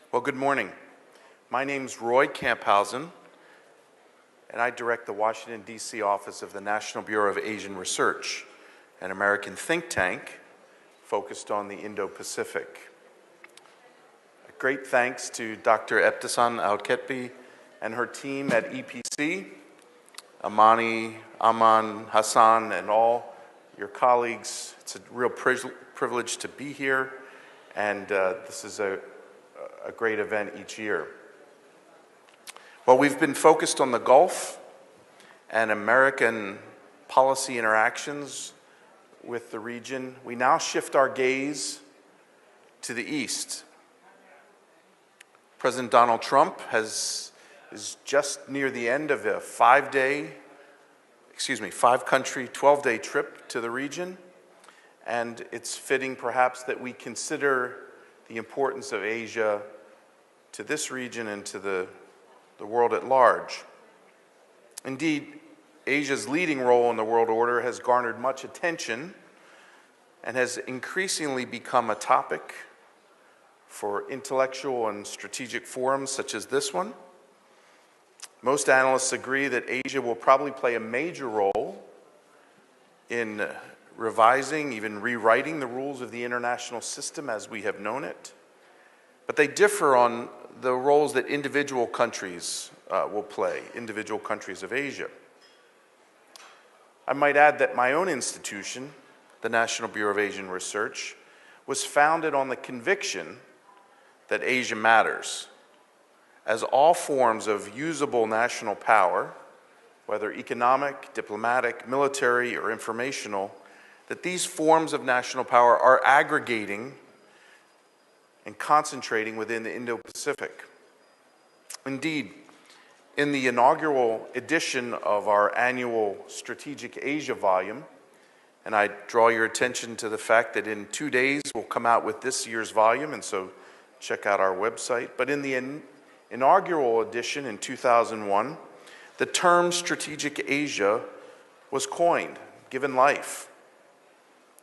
Well, good morning. My name's Roy Kamphausen, and I direct the Washington, D.C. office of the National Bureau of Asian Research, an American think tank focused on the Indo-Pacific. A great thanks to Dr. Ebtisan Al-Ketbi and her team at EPC, Amani, Aman, Hassan, and all your colleagues. It's a real privilege to be here, and this is a great event each year. Well, we've been focused on the Gulf and American policy interactions with the region. We now shift our gaze to the East. President Donald Trump is just near the end of a five-country, 12-day trip to the region, and it's fitting perhaps that we consider the importance of Asia to this region and to the world at large. Indeed, Asia's leading role in the world order has garnered much attention and has increasingly become a topic for intellectual and strategic forums such as this one. Most analysts agree that Asia will probably play a major role in revising, even rewriting the rules of the international system as we have known it. But they differ on the roles that individual countries will play, individual countries of Asia. I might add that my own institution, the National Bureau of Asian Research, was founded on the conviction that Asia matters, as all forms of usable national power, whether economic, diplomatic, military, or informational, that these forms of national power are aggregating and concentrating within the Indo-Pacific. Indeed, in the inaugural edition of our annual Strategic Asia volume, and I draw your attention to the fact that in 2 days we'll come out with this year's volume, and so check out our website. But in the inaugural edition in 2001, the term Strategic Asia was coined, given life,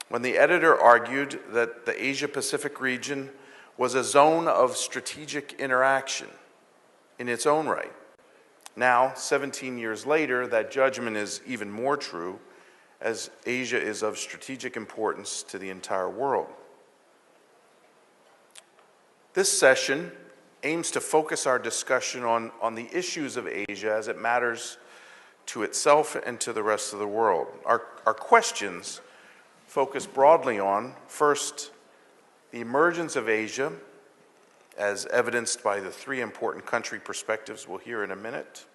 when the editor argued that the Asia-Pacific region was a zone of strategic interaction in its own right. Now, 17 years later, that judgment is even more true, as Asia is of strategic importance to the entire world. This session aims to focus our discussion on the issues of Asia as it matters to itself and to the rest of the world. Our questions focus broadly on, first, the emergence of Asia, as evidenced by the three important country perspectives we'll hear in a minute.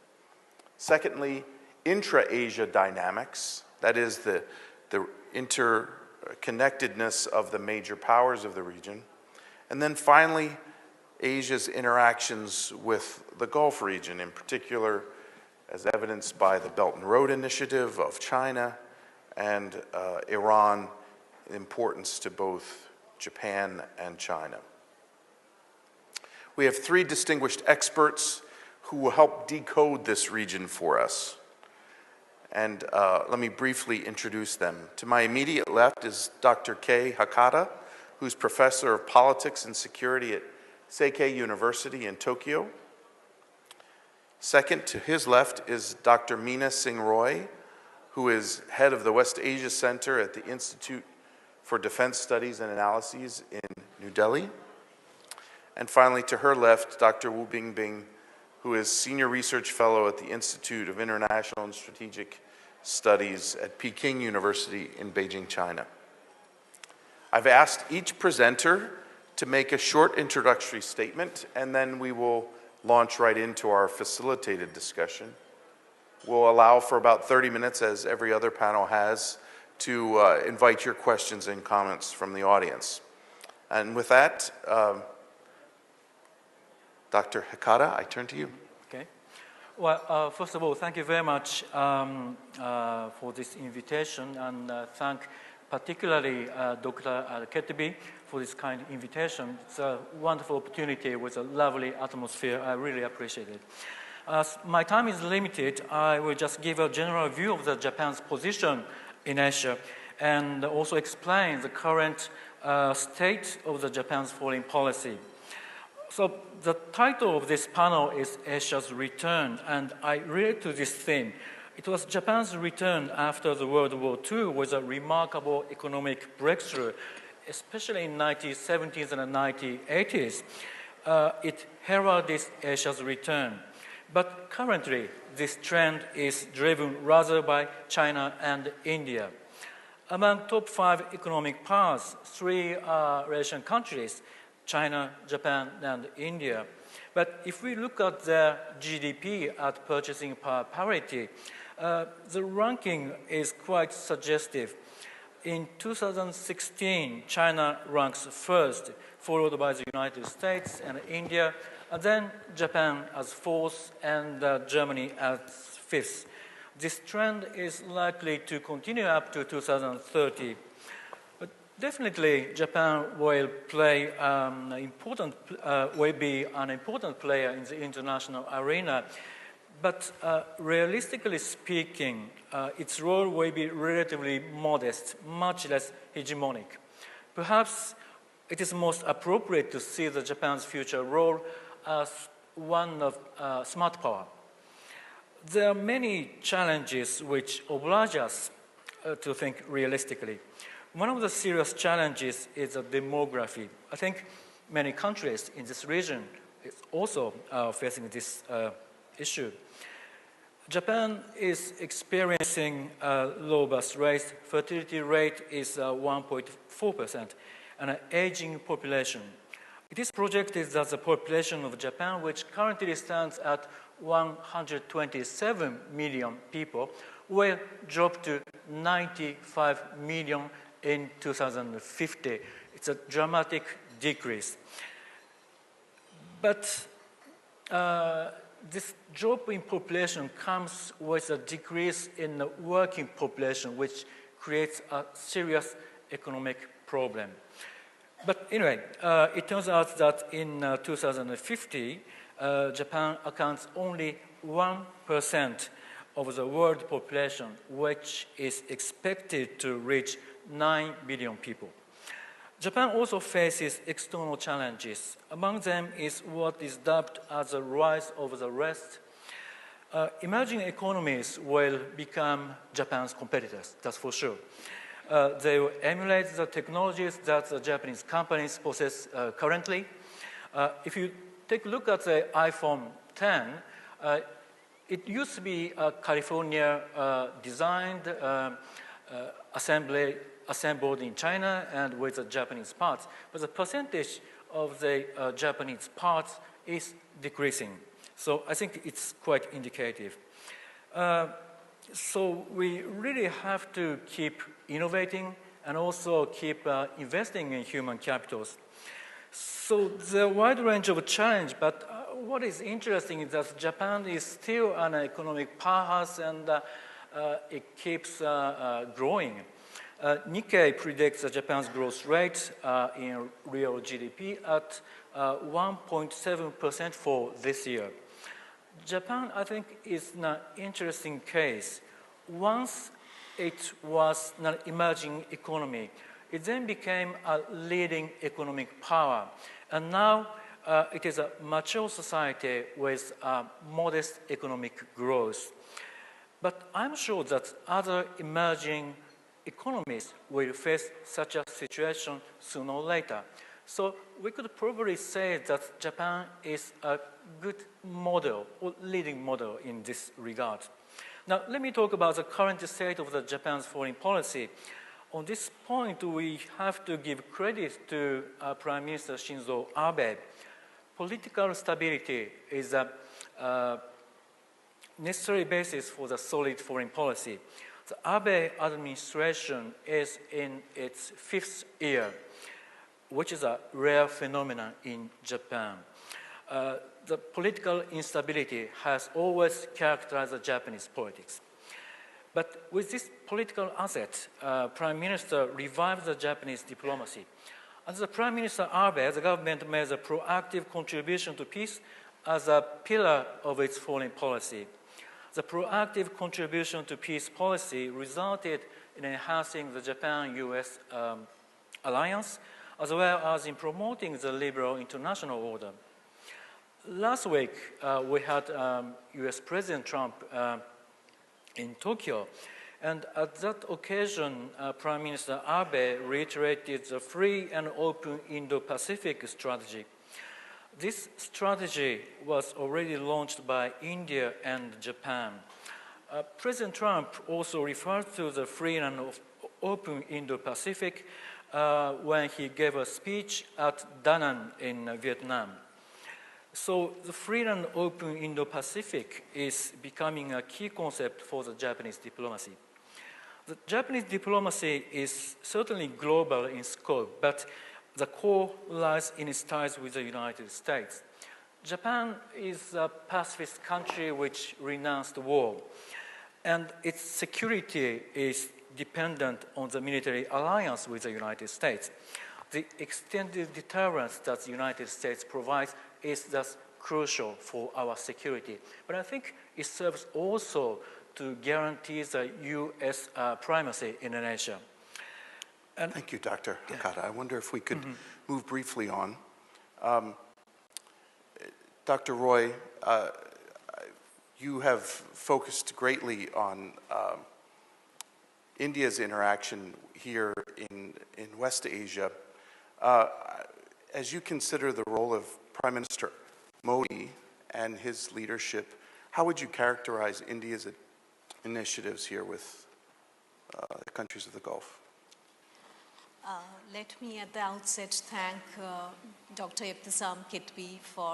Secondly, intra-Asia dynamics, that is the interconnectedness of the major powers of the region. And then finally, Asia's interactions with the Gulf region, in particular, as evidenced by the Belt and Road Initiative of China and Iran, importance to both Japan and China. We have three distinguished experts who will help decode this region for us. And let me briefly introduce them. To my immediate left is Dr. Kei Hakata, who's professor of politics and security at Seikei University in Tokyo. Second, to his left is Dr. Meena Roy, who is head of the West Asia Center at the Institute for Defense Studies and Analyses in New Delhi. And finally, to her left, Dr. Bingbing, who is Senior Research Fellow at the Institute of International and Strategic Studies at Peking University in Beijing, China. I've asked each presenter to make a short introductory statement, and then we will launch right into our facilitated discussion. We'll allow for about 30 minutes, as every other panel has, to invite your questions and comments from the audience. And with that, Dr. Hakata, I turn to you. Okay. Well, first of all, thank you very much for this invitation, and thank particularly Dr. Ketbi for this kind of invitation. It's a wonderful opportunity with a lovely atmosphere. I really appreciate it. As my time is limited, I will just give a general view of Japan's position in Asia and also explain the current state of Japan's foreign policy. So the title of this panel is Asia's Return, and I relate to this theme. It was Japan's return after the World War II was a remarkable economic breakthrough, especially in the 1970s and the 1980s. It heralded Asia's return. But currently, this trend is driven rather by China and India. Among top 5 economic powers, 3 are Asian countries, China, Japan, and India. But if we look at their GDP at purchasing power parity, the ranking is quite suggestive. In 2016, China ranks first, followed by the United States and India, and then Japan as 4th and Germany as 5th. This trend is likely to continue up to 2030. But definitely, Japan will play will be an important player in the international arena. But realistically speaking, its role will be relatively modest, much less hegemonic. Perhaps it is most appropriate to see Japan's future role as one of smart power. There are many challenges which oblige us to think realistically. One of the serious challenges is demography. I think many countries in this region is also facing this issue. Japan is experiencing a low birth rate. Fertility rate is 1.4%, and an aging population. It is projected that the population of Japan, which currently stands at 127 million people, will drop to 95 million in 2050. It's a dramatic decrease. But this drop in population comes with a decrease in the working population, which creates a serious economic problem. But anyway, it turns out that in 2050, Japan accounts only 1% of the world population, which is expected to reach 9 billion people. Japan also faces external challenges. Among them is what is dubbed as the rise of the West. Emerging economies will become Japan's competitors, that's for sure. They will emulate the technologies that the Japanese companies possess currently. If you take a look at the iPhone 10, it used to be a California designed assembled in China and with the Japanese parts, but the percentage of the Japanese parts is decreasing. So I think it's quite indicative. So we really have to keep innovating and also keep investing in human capitals. So there are a wide range of challenges, but what is interesting is that Japan is still an economic powerhouse and it keeps growing. Nikkei predicts Japan's growth rate in real GDP at 1.7% for this year. Japan, I think, is an interesting case. Once it was an emerging economy, it then became a leading economic power. And now it is a mature society with modest economic growth. But I'm sure that other emerging economies will face such a situation sooner or later. So we could probably say that Japan is a good model or leading model in this regard. Now, let me talk about the current state of Japan's foreign policy. On this point, we have to give credit to Prime Minister Shinzo Abe. Political stability is a necessary basis for the solid foreign policy. The Abe administration is in its 5th year, which is a rare phenomenon in Japan. The political instability has always characterized the Japanese politics. But with this political asset, Prime Minister revived the Japanese diplomacy. Under Prime Minister Abe, the government made a proactive contribution to peace as a pillar of its foreign policy. The proactive contribution to peace policy resulted in enhancing the Japan-US alliance, as well as in promoting the liberal international order. last week, we had US President Trump in Tokyo. And at that occasion, Prime Minister Abe reiterated the free and open Indo-Pacific strategy. This strategy was already launched by India and Japan. President Trump also referred to the free and open Indo-Pacific when he gave a speech at Da Nang in Vietnam. So the free and open Indo-Pacific is becoming a key concept for the Japanese diplomacy. The Japanese diplomacy is certainly global in scope, but the core lies in its ties with the United States. Japan is a pacifist country which renounced war, and its security is dependent on the military alliance with the United States. The extended deterrence that the United States provides is thus crucial for our security. But I think it serves also to guarantee the U.S. primacy in Asia. And thank you, Dr. Hakata. I wonder if we could move briefly on. Dr. Roy, you have focused greatly on India's interaction here in West Asia. As you consider the role of Prime Minister Modi and his leadership, how would you characterize India's initiatives here with the countries of the Gulf? Let me at the outset thank Dr. Ibtisam Kitbi for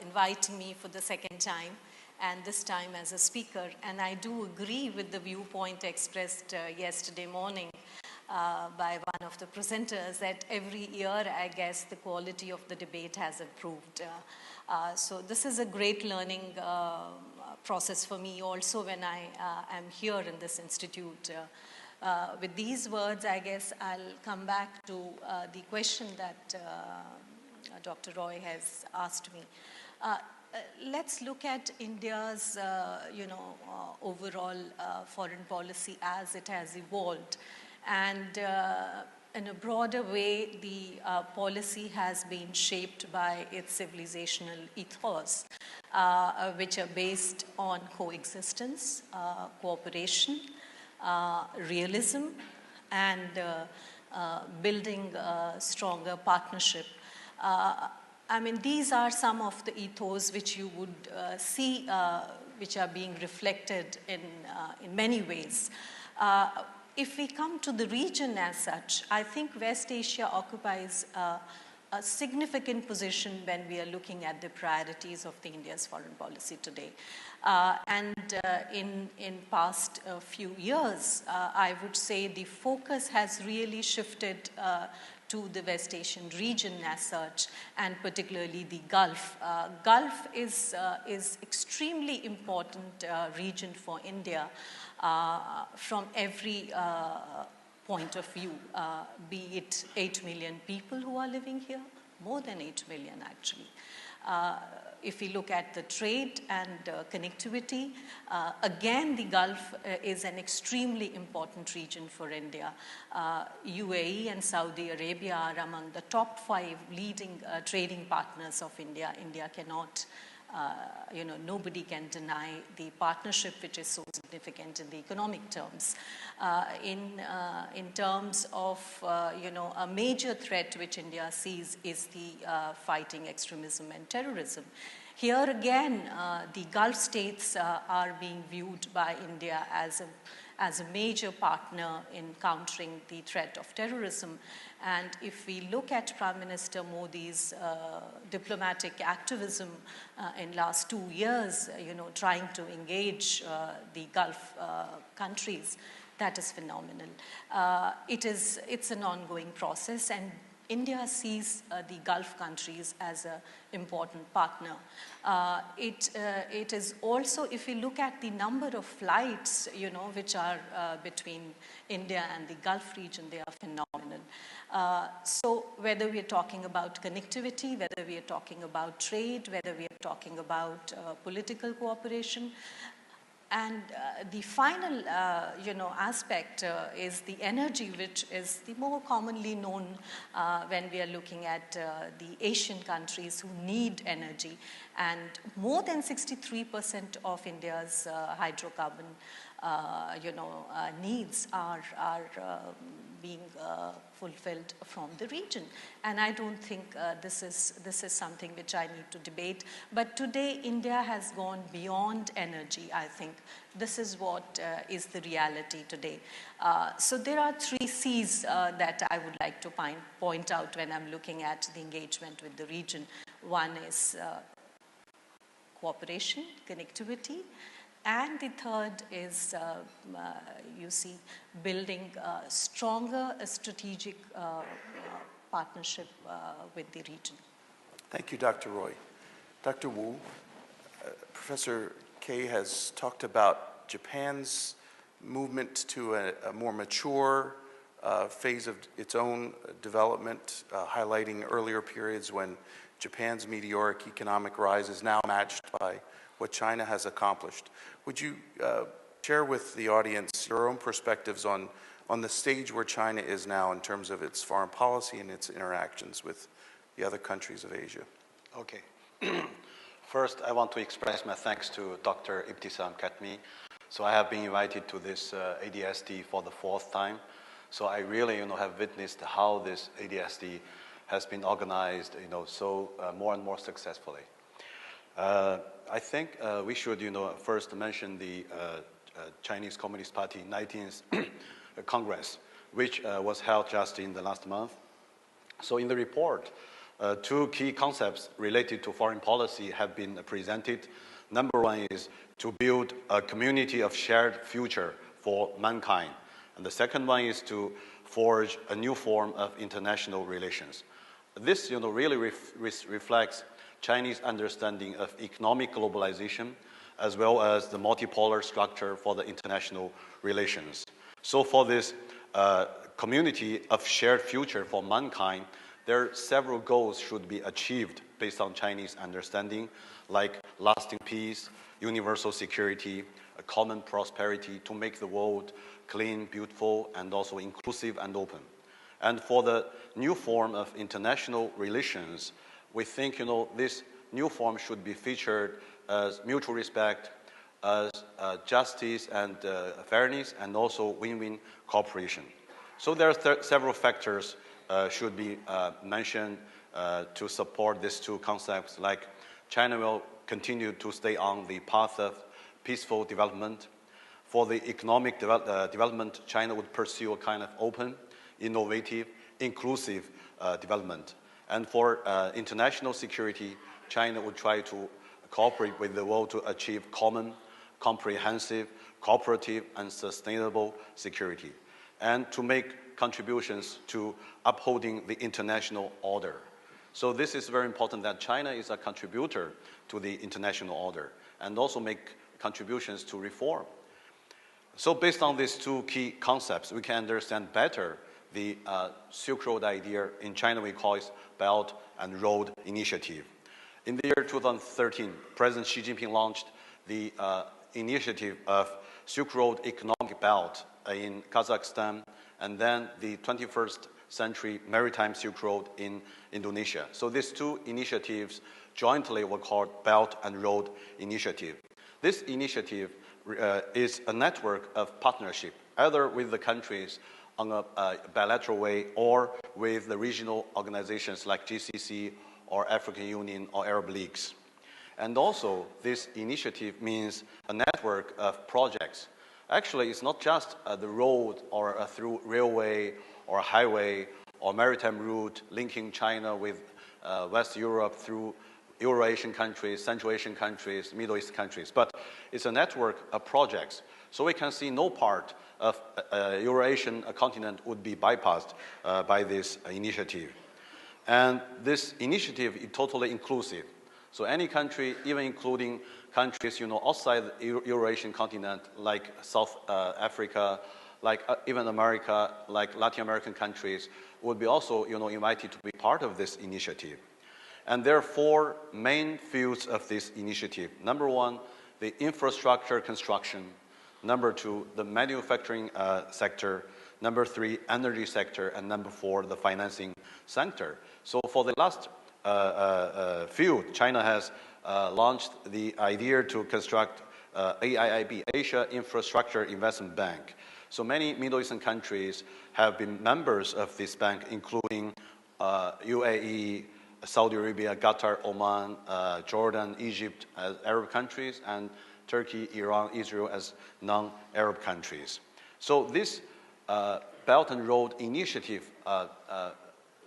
inviting me for the second time, and this time as a speaker. And I do agree with the viewpoint expressed yesterday morning by one of the presenters that every year, I guess, the quality of the debate has improved. So this is a great learning process for me also when I am here in this institute. With these words, I guess I'll come back to the question that Dr. Roy has asked me. Let's look at India's, overall foreign policy as it has evolved. And in a broader way, the policy has been shaped by its civilizational ethos, which are based on coexistence, cooperation, realism, and building a stronger partnership. I mean, these are some of the ethos which you would see which are being reflected in many ways. If we come to the region as such, I think West Asia occupies a significant position when we are looking at the priorities of the India's foreign policy today. In past few years, I would say the focus has really shifted to the West Asian region as such, and particularly the Gulf. Gulf is extremely important region for India from every point of view, be it 8 million people who are living here, more than 8 million actually. If we look at the trade and connectivity, again, the Gulf is an extremely important region for India. UAE and Saudi Arabia are among the top 5 leading trading partners of India. India cannot, nobody can deny the partnership which is so significant in the economic terms. In terms of, a major threat which India sees is the fighting extremism and terrorism. Here again, the Gulf states are being viewed by India as a major partner in countering the threat of terrorism. And if we look at Prime Minister Modi's diplomatic activism in last 2 years, trying to engage the Gulf countries, that is phenomenal. It's an ongoing process, and India sees the Gulf countries as an important partner. It is also, if you look at the number of flights, which are between India and the Gulf region, they are phenomenal. So whether we are talking about connectivity, whether we are talking about trade, whether we are talking about political cooperation, And the final, aspect is the energy, which is the more commonly known when we are looking at the Asian countries who need energy. And more than 63% of India's hydrocarbon, needs are being fulfilled from the region. And I don't think this is something which I need to debate. But today, India has gone beyond energy, I think. This is what is the reality today. So there are 3 C's that I would like to point out when I'm looking at the engagement with the region. One is cooperation, connectivity. And the third is, building stronger strategic partnership with the region. Thank you, Dr. Roy. Dr. Wu, Professor Kei has talked about Japan's movement to a more mature phase of its own development, highlighting earlier periods when Japan's meteoric economic rise is now matched by what China has accomplished. Would you share with the audience your own perspectives on the stage where China is now in terms of its foreign policy and its interactions with the other countries of Asia? Okay. First, I want to express my thanks to Dr. Ibtisam Khatmi. So I have been invited to this ADSD for the 4th time. So I really, have witnessed how this ADSD has been organized, so more and more successfully. I think we should, first mention the Chinese Communist Party 19th Congress, which was held just in the last month. So in the report, 2 key concepts related to foreign policy have been presented. Number 1 is to build a community of shared future for mankind. And the second one is to forge a new form of international relations. This, really reflects Chinese understanding of economic globalization, as well as the multipolar structure for the international relations. So for this community of shared future for mankind, there are several goals should be achieved based on Chinese understanding, like lasting peace, universal security, a common prosperity to make the world clean, beautiful, and also inclusive and open. And for the new form of international relations, we think, this new form should be featured as mutual respect, as justice and fairness, and also win-win cooperation. So there are several factors should be mentioned to support these 2 concepts, like China will continue to stay on the path of peaceful development. For the economic development, China would pursue a kind of open, innovative, inclusive development. And for international security, China would try to cooperate with the world to achieve common, comprehensive, cooperative, and sustainable security, and to make contributions to upholding the international order. So this is very important that China is a contributor to the international order and also make contributions to reform. So based on these 2 key concepts, we can understand better the Silk Road idea. In China, we call it Belt and Road Initiative. In the year 2013, President Xi Jinping launched the initiative of Silk Road Economic Belt in Kazakhstan, and then the 21st Century Maritime Silk Road in Indonesia. So these 2 initiatives jointly were called Belt and Road Initiative. This initiative is a network of partnership, either with the countries on a bilateral way or with the regional organizations like GCC or African Union or Arab Leagues. And also, this initiative means a network of projects. Actually, it's not just the road or through railway or highway or maritime route linking China with West Europe through Euro-Asian countries, Central Asian countries, Middle East countries, but it's a network of projects. So we can see no part of Euro-Asian continent would be bypassed by this initiative. And this initiative is totally inclusive. So any country, even including countries, outside the Euro-Asian continent, like South Africa, like even America, like Latin American countries, would be also, invited to be part of this initiative. And there are 4 main fields of this initiative. Number 1 the infrastructure construction. Number 2, the manufacturing sector. Number 3, energy sector. And number 4, the financing sector. So for the last field, China has launched the idea to construct AIIB, Asia Infrastructure Investment Bank. So many Middle Eastern countries have been members of this bank, including UAE, Saudi Arabia, Qatar, Oman, Jordan, Egypt as Arab countries, and Turkey, Iran, Israel as non-Arab countries. So this Belt and Road Initiative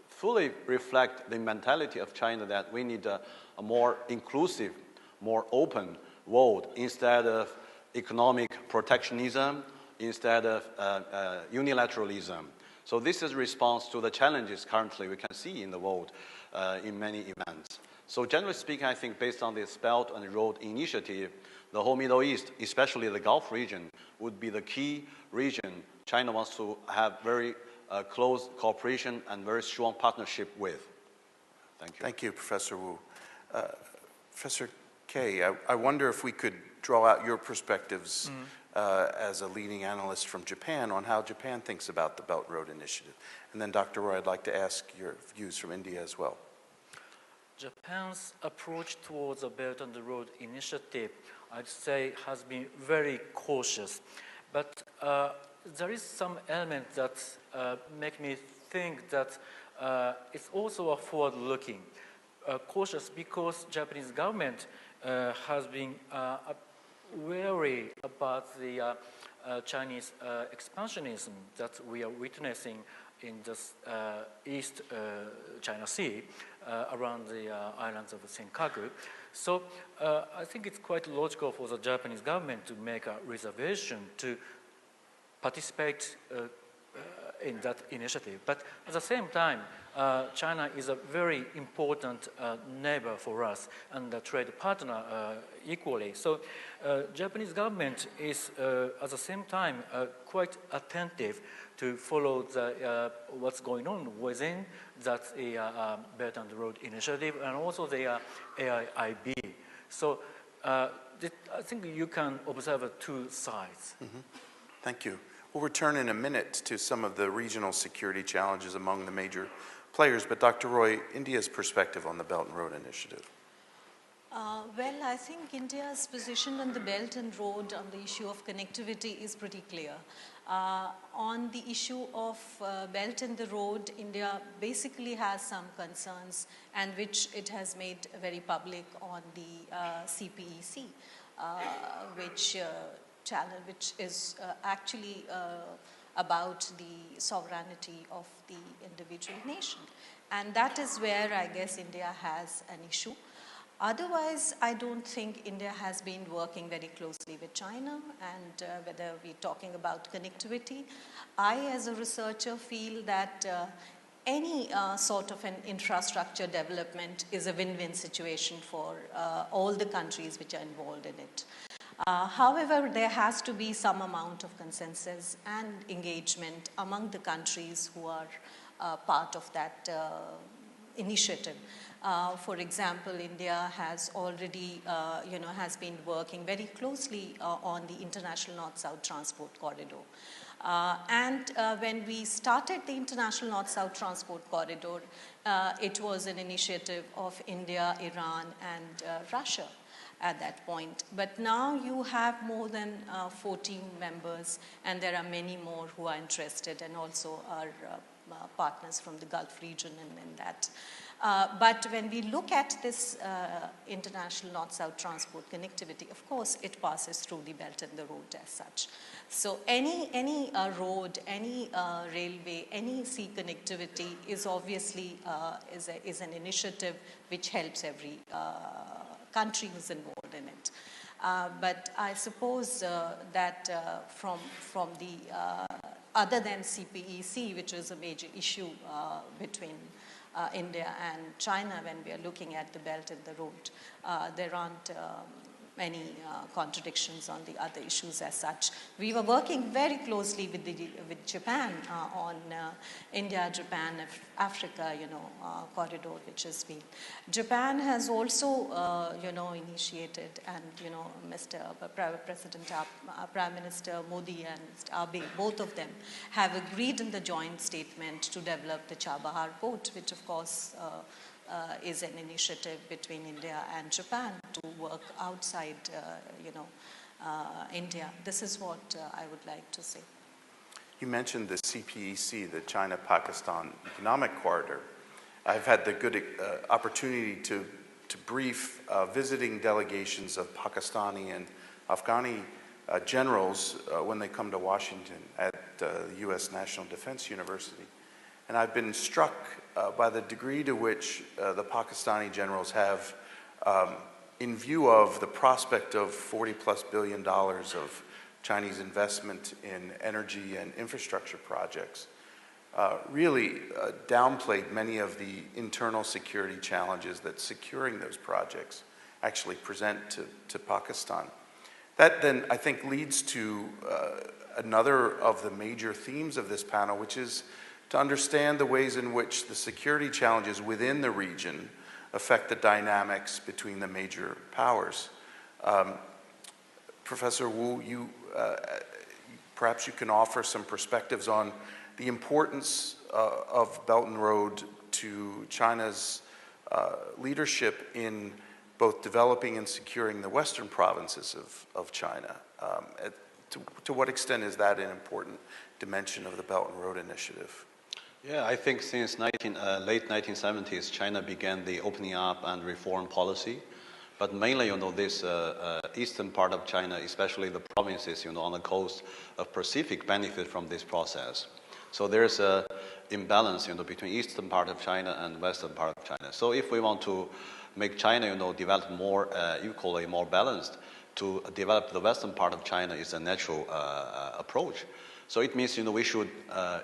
fully reflect the mentality of China that we need a more inclusive, more open world instead of economic protectionism, instead of unilateralism. So this is a response to the challenges currently we can see in the world in many events. So generally speaking, I think based on this Belt and Road Initiative, the whole Middle East, especially the Gulf region, would be the key region China wants to have very close cooperation and very strong partnership with. Thank you. Thank you, Professor Wu. Professor Kei, I wonder if we could draw out your perspectives as a leading analyst from Japan on how Japan thinks about the Belt and Road Initiative. And then Dr. Roy, I'd like to ask your views from India as well. Japan's approach towards the Belt and Road Initiative, I'd say, has been very cautious. But there is some element that make me think that it's also a forward-looking. Cautious because Japanese government has been wary about the Chinese expansionism that we are witnessing in the East China Sea around the islands of Senkaku. So I think it's quite logical for the Japanese government to make a reservation to participate in that initiative. But at the same time, China is a very important neighbor for us and a trade partner equally. So Japanese government is at the same time quite attentive to follow the, what's going on within that Belt and Road Initiative and also the AIIB. So I think you can observe two sides. Mm-hmm. Thank you. We'll return in a minute to some of the regional security challenges among the major players, but Dr. Roy, India's perspective on the Belt and Road Initiative. Well, I think India's position on the Belt and Road on the issue of connectivity is pretty clear. On the issue of Belt and the Road, India basically has some concerns and which it has made very public on the CPEC, which is actually about the sovereignty of the individual nation. And that is where I guess India has an issue. Otherwise, I don't think India has been working very closely with China, and whether we're talking about connectivity, I as a researcher feel that any sort of an infrastructure development is a win-win situation for all the countries which are involved in it. However, there has to be some amount of consensus and engagement among the countries who are part of that initiative. For example, India has already, has been working very closely on the International North-South Transport Corridor. And when we started the International North-South Transport Corridor, it was an initiative of India, Iran, and Russia at that point. But now you have more than 14 members, and there are many more who are interested and also are partners from the Gulf region and that. But when we look at this international North-South transport connectivity, of course, it passes through the Belt and the Road as such. So any road, any railway, any sea connectivity is obviously is an initiative which helps every country who's involved in it. But I suppose that from the other than CPEC, which is a major issue between India and China when we are looking at the Belt and the Road, there aren't any contradictions on the other issues as such. We were working very closely with Japan on India-Japan, Africa, corridor, which has been. Japan has also, initiated, and Mr. President, Prime Minister Modi and Mr. Abe, both of them have agreed in the joint statement to develop the Chabahar port, which of course is an initiative between India and Japan to work outside, India. This is what I would like to say. You mentioned the CPEC, the China-Pakistan Economic Corridor. I've had the good opportunity to brief visiting delegations of Pakistani and Afghani generals when they come to Washington at the U.S. National Defense University. And I've been struck by the degree to which the Pakistani generals have, in view of the prospect of $40+ billion of Chinese investment in energy and infrastructure projects, really downplayed many of the internal security challenges that securing those projects actually present to Pakistan. That then, I think, leads to another of the major themes of this panel, which is to understand the ways in which the security challenges within the region affect the dynamics between the major powers. Professor Wu, perhaps you can offer some perspectives on the importance of Belt and Road to China's leadership in both developing and securing the western provinces of China. To what extent is that an important dimension of the Belt and Road Initiative? Yeah, I think since late 1970s, China began the opening up and reform policy. But mainly, this eastern part of China, especially the provinces, on the coast of Pacific, benefit from this process. So there's an imbalance, between eastern part of China and western part of China. So if we want to make China, develop more equally, more balanced, to develop the western part of China is a natural approach. So it means, we should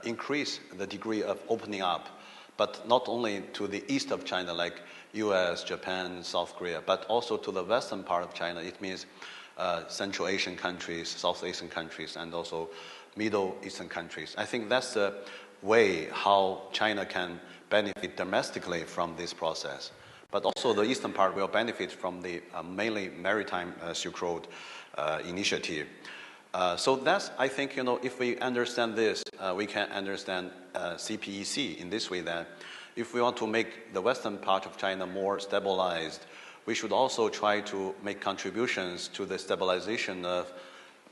increase the degree of opening up, but not only to the east of China, like US, Japan, South Korea, but also to the western part of China. It means Central Asian countries, South Asian countries, and also Middle Eastern countries. I think that's the way how China can benefit domestically from this process. But also the eastern part will benefit from the mainly maritime Silk Road initiative. So that's, I think, if we understand this, we can understand CPEC in this way, that if we want to make the western part of China more stabilized, we should also try to make contributions to the stabilization of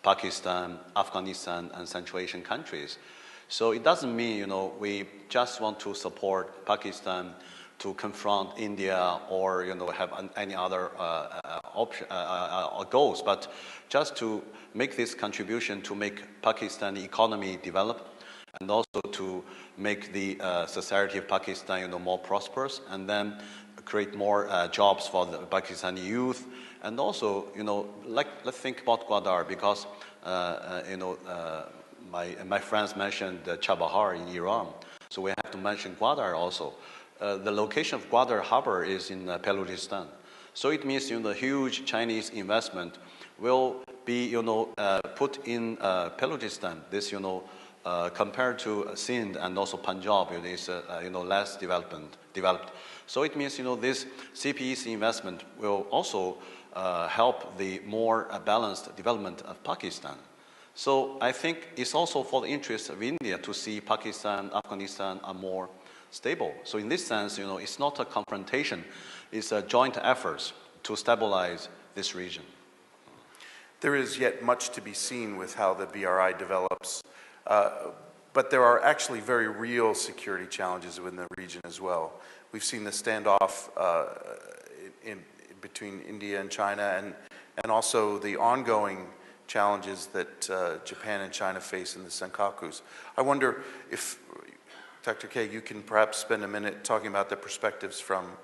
Pakistan, Afghanistan, and Central Asian countries. So it doesn't mean, we just want to support Pakistan to confront India or, have any other goals, but just to make this contribution to make Pakistani economy develop, and also to make the society of Pakistan, more prosperous, and then create more jobs for the Pakistani youth. And also, let's think about Gwadar, because, my friends mentioned Chabahar in Iran, so we have to mention Gwadar also. The location of Gwadar Harbor is in Balochistan. So it means, the huge Chinese investment will be, put in Balochistan. This, compared to Sindh and also Punjab, it is, less developed. So it means, this CPEC investment will also help the more balanced development of Pakistan. So I think it's also for the interest of India to see Pakistan, Afghanistan are more stable. So in this sense, it's not a confrontation, it's a joint efforts to stabilize this region. There is yet much to be seen with how the BRI develops, but there are actually very real security challenges within the region as well. We've seen the standoff between India and China, and also the ongoing challenges that Japan and China face in the Senkakus. I wonder if, Dr. Kei, you can perhaps spend a minute talking about the perspectives from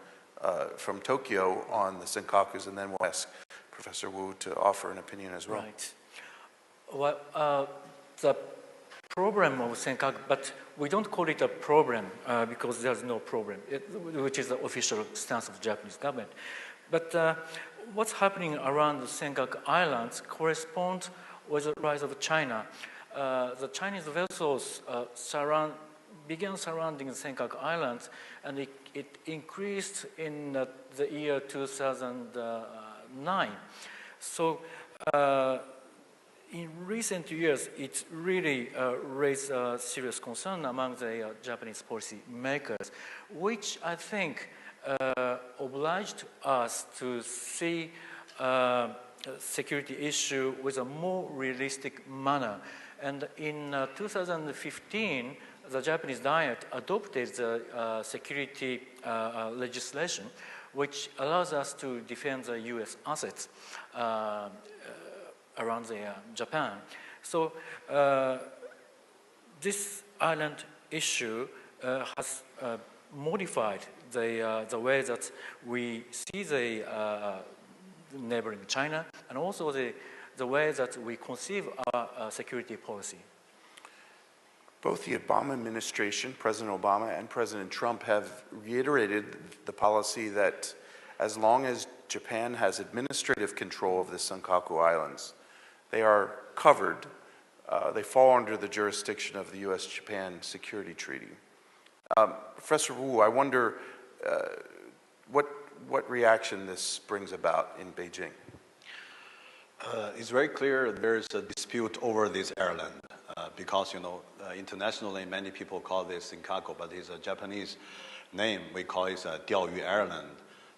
Tokyo on the Senkakus, and then we'll ask Professor Wu to offer an opinion as well. Right. Well, the problem of Senkaku, but we don't call it a problem because there's no problem, which is the official stance of the Japanese government. But what's happening around the Senkaku Islands corresponds with the rise of China. The Chinese vessels began surrounding the Senkaku Islands, and it increased in the year 2009. So in recent years, it really raised serious concern among the Japanese policy makers, which I think obliged us to see security issue with a more realistic manner. And in 2015, the Japanese Diet adopted the security legislation, which allows us to defend the U.S. assets around Japan. So this island issue has modified the way that we see the neighboring China, and also the way that we conceive our security policy. Both the Obama administration, President Obama and President Trump, have reiterated the policy that as long as Japan has administrative control of the Senkaku Islands, they are covered. They fall under the jurisdiction of the U.S.-Japan Security Treaty. Professor Wu, I wonder what reaction this brings about in Beijing? It's very clear there's a dispute over this airland because, internationally many people call this Senkaku, but it's a Japanese name. We call it Diaoyu Airland.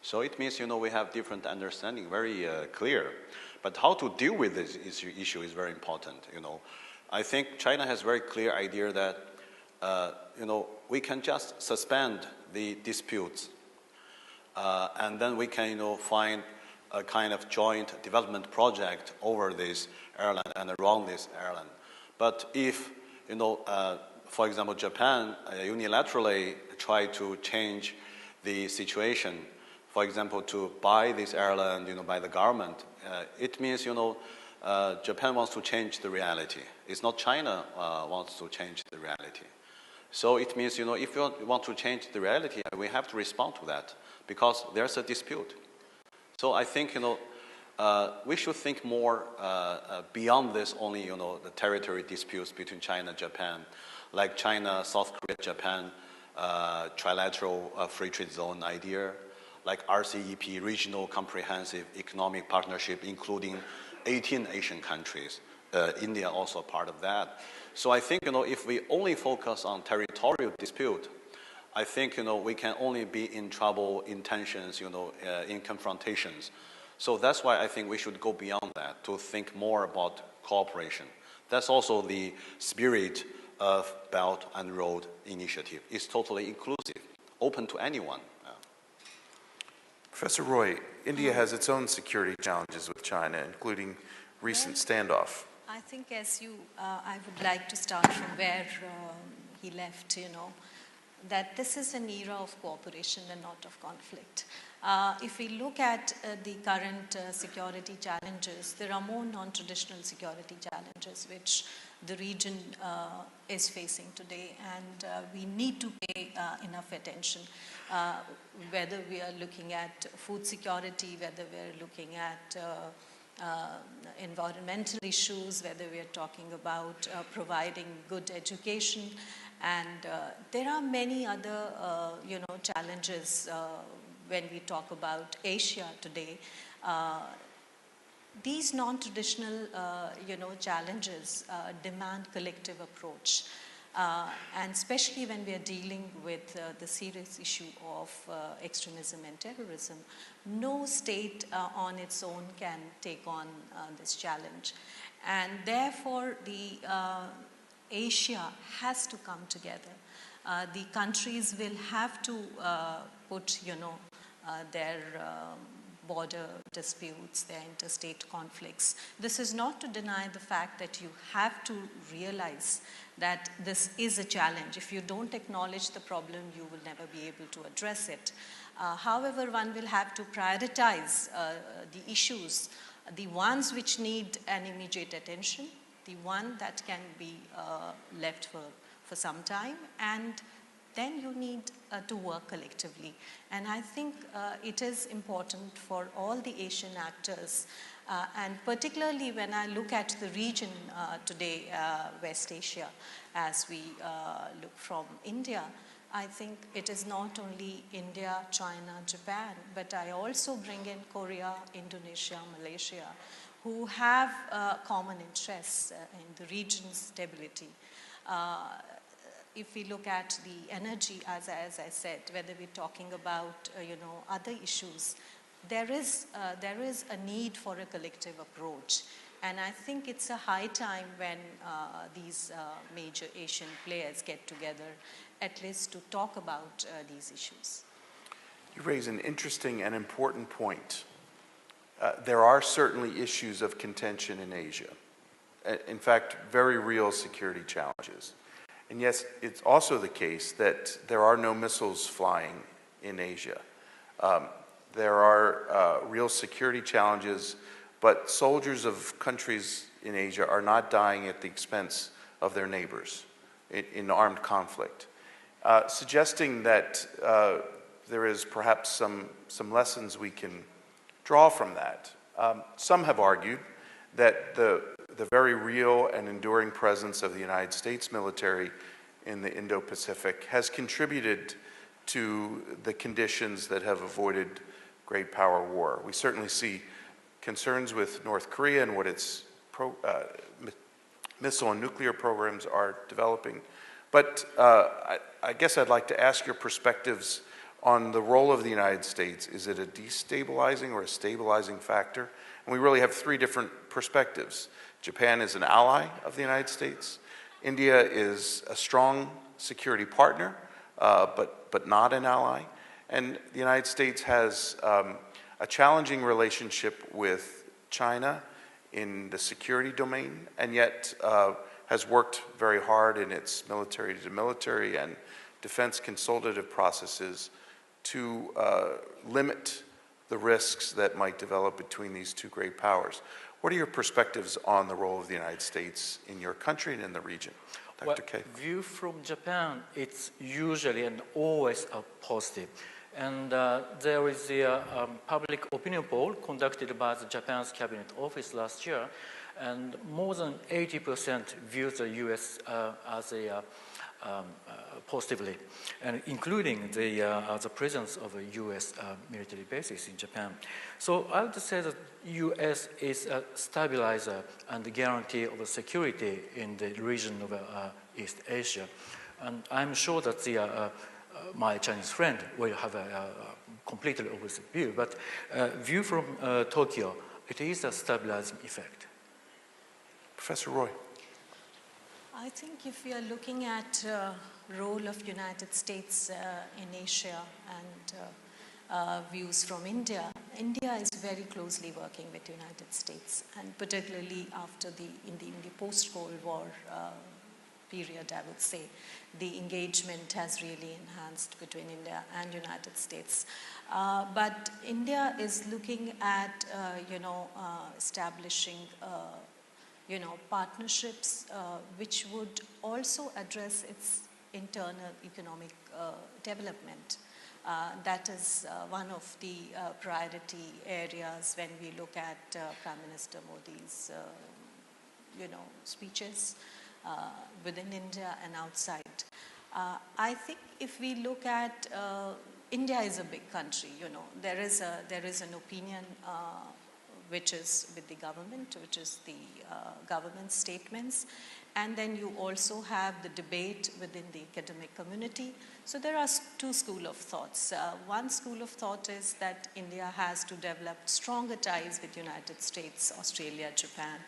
So it means, we have different understanding, very clear. But how to deal with this issue is very important, I think China has very clear idea that, we can just suspend the disputes and then we can, find a kind of joint development project over this airline and around this airline. But if, for example, Japan unilaterally try to change the situation, for example, to buy this airline, by the government, it means, Japan wants to change the reality. It's not China wants to change the reality. So it means, if you want to change the reality, we have to respond to that because there's a dispute. So I think, we should think more beyond this only, the territory disputes between China and Japan, like China, South Korea, Japan, trilateral free trade zone idea, like RCEP, Regional Comprehensive Economic Partnership, including 18 Asian countries. India also part of that. So I think, if we only focus on territorial dispute, I think, we can only be in trouble, in tensions, in confrontations. So that's why I think we should go beyond that to think more about cooperation. That's also the spirit of Belt and Road Initiative. It's totally inclusive, open to anyone. Professor Roy, India has its own security challenges with China, including recent standoff. I think I would like to start from where he left, that this is an era of cooperation and not of conflict. If we look at the current security challenges, there are more non-traditional security challenges which the region is facing today, and we need to pay enough attention, whether we are looking at food security, whether we are looking at environmental issues, whether we are talking about providing good education, and there are many other, challenges when we talk about Asia today. These non-traditional, challenges demand collective approach, and especially when we are dealing with the serious issue of extremism and terrorism. No state on its own can take on this challenge, and therefore the Asia has to come together. The countries will have to put, their border disputes, their interstate conflicts. This is not to deny the fact that you have to realize that this is a challenge. If you don't acknowledge the problem, you will never be able to address it. However, one will have to prioritize the issues, the ones which need an immediate attention, the one that can be left for some time, and then you need to work collectively. And I think it is important for all the Asian actors, and particularly when I look at the region today, West Asia, as we look from India, I think it is not only India, China, Japan, but I also bring in Korea, Indonesia, Malaysia, who have common interests in the region's stability. If we look at the energy, as I said, whether we're talking about other issues, there is a need for a collective approach. And I think it's a high time when these major Asian players get together, at least to talk about these issues. You raise an interesting and important point. There are certainly issues of contention in Asia. In fact, very real security challenges. And yes, it's also the case that there are no missiles flying in Asia. There are real security challenges, but soldiers of countries in Asia are not dying at the expense of their neighbors in armed conflict. Suggesting that there is perhaps some lessons we can draw from that. Some have argued that the very real and enduring presence of the United States military in the Indo-Pacific has contributed to the conditions that have avoided great power war. We certainly see concerns with North Korea and what its missile and nuclear programs are developing. But I guess I'd like to ask your perspectives on the role of the United States. Is it a destabilizing or a stabilizing factor? And we really have three different perspectives. Japan is an ally of the United States. India is a strong security partner, but not an ally. And the United States has a challenging relationship with China in the security domain, and yet has worked very hard in its military-to-military and defense consultative processes to limit the risks that might develop between these two great powers. What are your perspectives on the role of the United States in your country and in the region? Dr. Kei. View from Japan, it's usually and always a positive. And there is a public opinion poll conducted by the Japan's Cabinet Office last year, and more than 80% view the U.S. as a positively, and including the presence of a U.S. military bases in Japan. So I would say that U.S. is a stabilizer and the guarantee of security in the region of East Asia. And I'm sure that my Chinese friend will have a completely opposite view, but view from Tokyo, it is a stabilizing effect. Professor Roy. I think if we are looking at role of United States in Asia and views from India, India is very closely working with the United States, and particularly after in the post-Cold War period, I would say, the engagement has really enhanced between India and United States. But India is looking at, establishing partnerships which would also address its internal economic development. That is one of the priority areas when we look at Prime Minister Modi's, speeches within India and outside. I think if we look at India is a big country. There is an opinion which is with the government, which is the government statements. And then you also have the debate within the academic community. So there are two schools of thoughts. One school of thought is that India has to develop stronger ties with United States, Australia, Japan,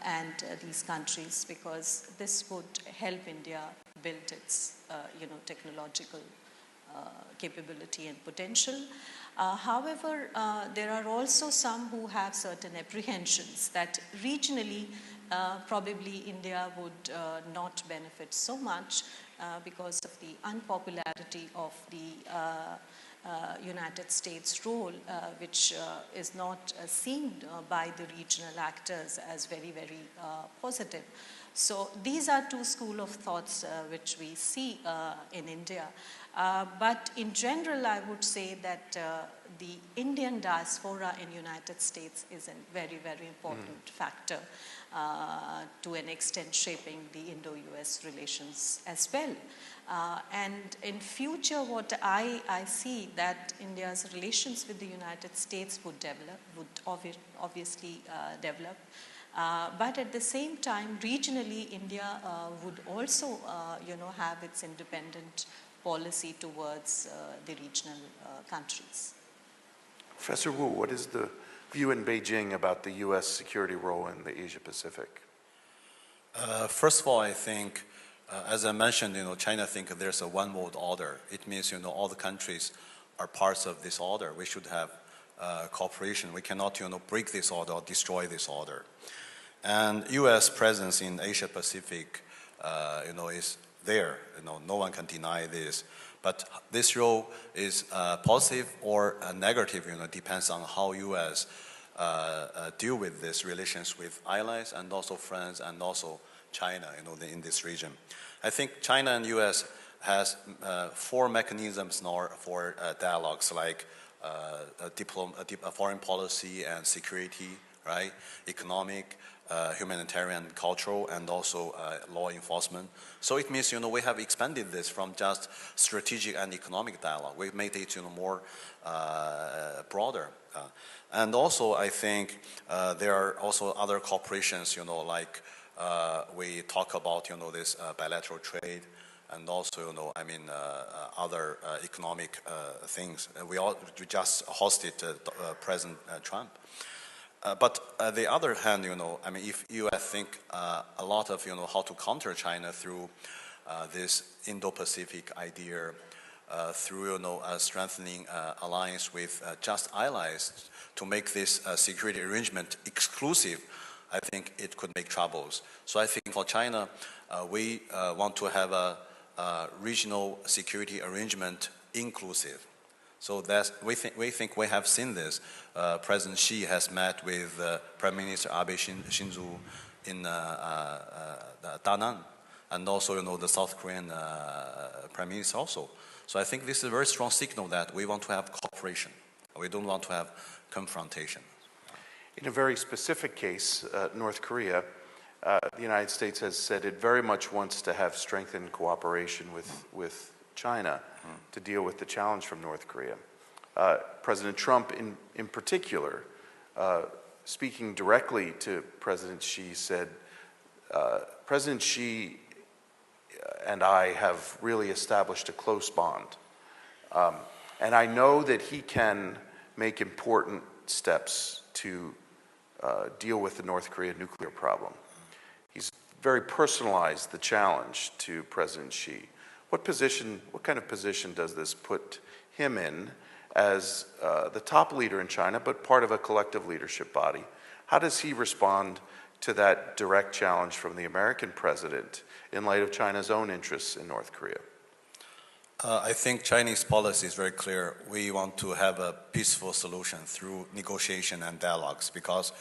and these countries, because this would help India build its, technological capability and potential. However, there are also some who have certain apprehensions that regionally, probably India would not benefit so much because of the unpopularity of the United States role, which is not seen by the regional actors as very, very positive. So these are two schools of thoughts which we see in India. But in general, I would say that the Indian diaspora in United States is a very, very important factor to an extent shaping the Indo-US relations as well. And in future, what I see that India's relations with the United States would obviously develop. But at the same time, regionally, India would also, have its independent policy towards the regional countries. Professor Wu, what is the view in Beijing about the U.S. security role in the Asia Pacific? First of all, I think, as I mentioned, China thinks there's a one world order. It means, all the countries are parts of this order. We should have cooperation. We cannot, break this order or destroy this order. And U.S. presence in Asia Pacific, is there. No one can deny this. But this role is positive or negative, depends on how U.S. Deal with these relations with allies and also friends and also China, in this region. I think China and U.S. has 4 mechanisms now for dialogues, like foreign policy and security, right? Economic, humanitarian, cultural, and also law enforcement. So it means, we have expanded this from just strategic and economic dialogue. We've made it, more broader. And also, I think there are also other cooperations, like we talk about, this bilateral trade, and also, other economic things. We just hosted President Trump. But on the other hand, if you think a lot of, how to counter China through this Indo-Pacific idea, through, strengthening alliance with just allies to make this security arrangement exclusive, I think it could make troubles. So I think for China, we want to have a regional security arrangement inclusive. So we think we have seen this. President Xi has met with Prime Minister Abe Shinzo in Da Nang, and also the South Korean Prime Minister also. So I think this is a very strong signal that we want to have cooperation. We don't want to have confrontation. In a very specific case, North Korea, the United States has said it very much wants to have strengthened cooperation with China to deal with the challenge from North Korea. President Trump, in particular, speaking directly to President Xi, said, President Xi and I have really established a close bond. And I know that he can make important steps to deal with the North Korea nuclear problem. He's very personalized the challenge to President Xi. What kind of position does this put him in as the top leader in China, but part of a collective leadership body? How does he respond to that direct challenge from the American president in light of China's own interests in North Korea? I think Chinese policy is very clear. We want to have a peaceful solution through negotiation and dialogues, because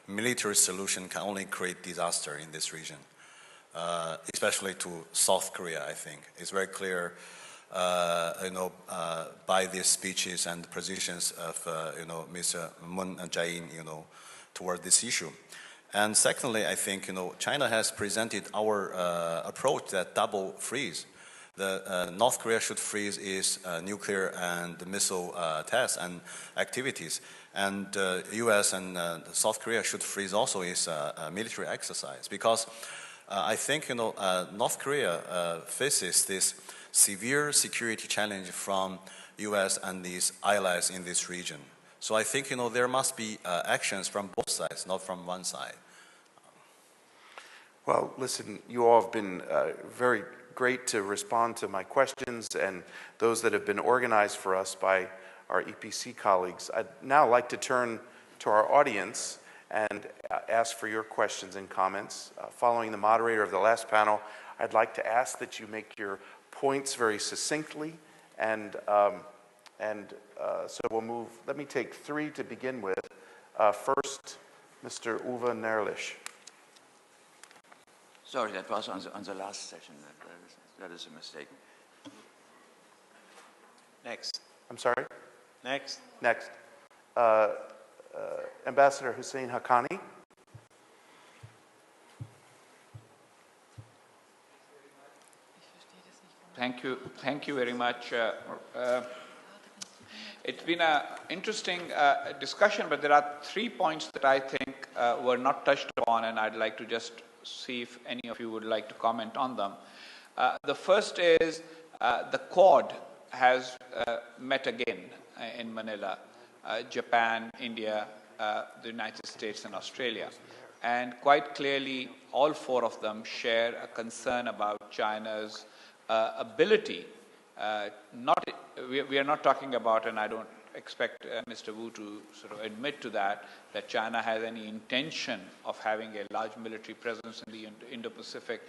military solution can only create disaster in this region. Especially to South Korea, I think. It's very clear, by these speeches and positions of, Mr. Moon Jae-in, toward this issue. And secondly, I think, China has presented our approach that double freeze. The North Korea should freeze its nuclear and missile tests and activities. And U.S. and South Korea should freeze also its military exercise, because I think, North Korea faces this severe security challenge from U.S. and its allies in this region. So I think, there must be actions from both sides, not from one side. Well, listen, you all have been very great to respond to my questions and those that have been organized for us by our EPC colleagues. I'd now like to turn to our audience and ask for your questions and comments. Following the moderator of the last panel, I'd like to ask that you make your points very succinctly, and so we'll move. Let me take 3 to begin with. First, Mr. Uwe Nerlich. sorry, that was on the last session. That is a mistake. Next. I'm sorry? Next. Next. Ambassador Husain Haqqani. Thank you very much. It's been an interesting discussion, but there are 3 points that I think were not touched upon, and I'd like to just see if any of you would like to comment on them. The first is the Quad has met again in Manila, Japan, India, the United States, and Australia. And quite clearly, all 4 of them share a concern about China's ability. We are not talking about, and I don't expect Mr. Wu to sort of admit to that China has any intention of having a large military presence in the Indo-Pacific.